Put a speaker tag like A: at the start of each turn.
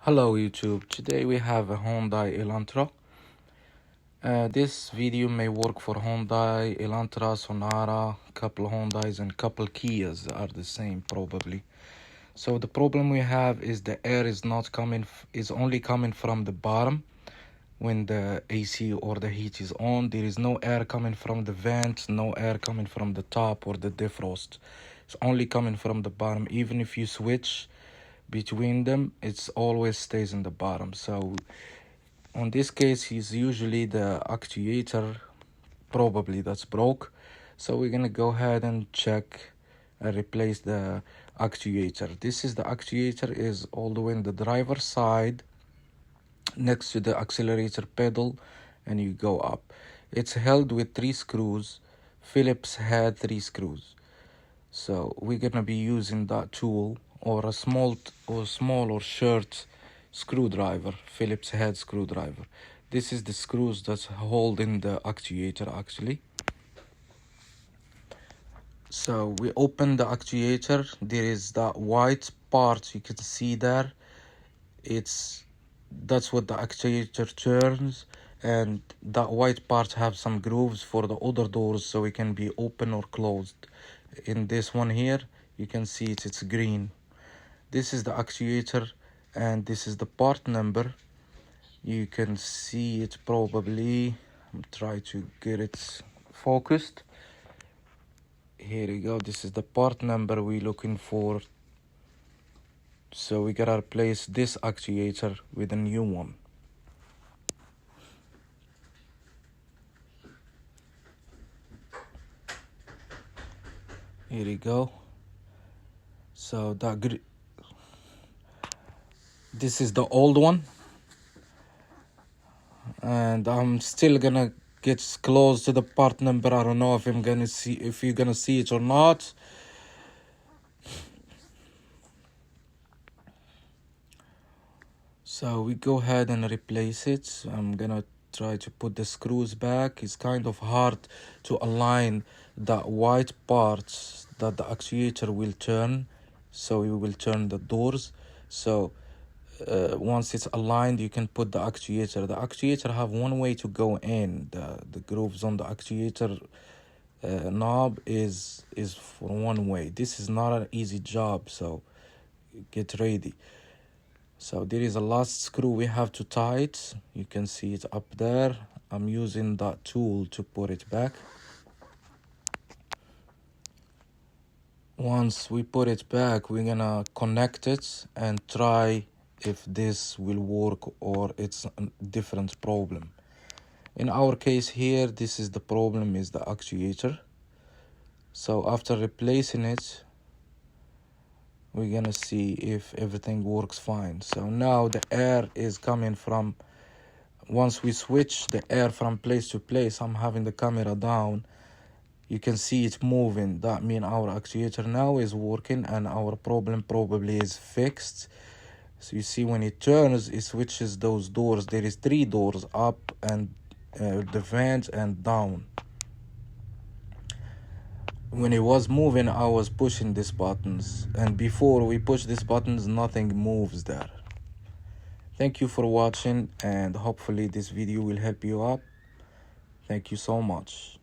A: Hello YouTube, today we have a Hyundai Elantra. This video may work for Hyundai, Elantra, Sonata, couple Hyundais and couple Kias are the same probably. So the problem we have is the air is not coming, is only coming from the bottom. When the AC or the heat is on, there is no air coming from the vent, no air coming from the top or the defrost. It's only coming from the bottom. Even if you switch between them, it's always stays in the bottom. So on this case is usually the actuator probably that's broke. So we're gonna go ahead and check and replace the actuator. This is the actuator, is all the way in the driver's side next to the accelerator pedal, and you go up. It's held with 3 screws. Phillips had 3 screws. So we're gonna be using that tool or a small or short screwdriver, Phillips head screwdriver. This is the screws that's holding the actuator actually. So we open the actuator. There is that white part you can see there. That's what the actuator turns, and that white part have some grooves for the other doors so it can be open or closed. In this one here you can see it's green. This is the actuator and this is the part number. You can see it probably. I'm trying to get it focused. Here we go. This is the part number we're looking for. So we gotta replace this actuator with a new one. Here we go. So this is the old one, and I'm still gonna get close to the part number. I don't know if you're gonna see it or not. So we go ahead and replace it. I'm gonna try to put the screws back. It's kind of hard to align that white part that the actuator will turn. So we will turn the doors. So once it's aligned, you can put the actuator. The actuator have one way to go in. The grooves on the actuator knob is for one way. This is not an easy job, so get ready. So there is a last screw we have to tie it. You can see it up there. I'm using that tool to put it back. Once we put it back, we're gonna connect it and try if this will work or it's a different problem. In our case here, this is the problem, is the actuator. So after replacing it, we're gonna see if everything works fine. So now the air is coming from, once we switch the air from place to place, I'm having the camera down, you can see it moving. That means our actuator now is working and our problem probably is fixed. So you see when it turns, it switches those doors. There is 3 doors, up and the vent and down. When it was moving, I was pushing these buttons, and before we push these buttons, nothing moves there. Thank you for watching, and hopefully this video will help you out. Thank you so much.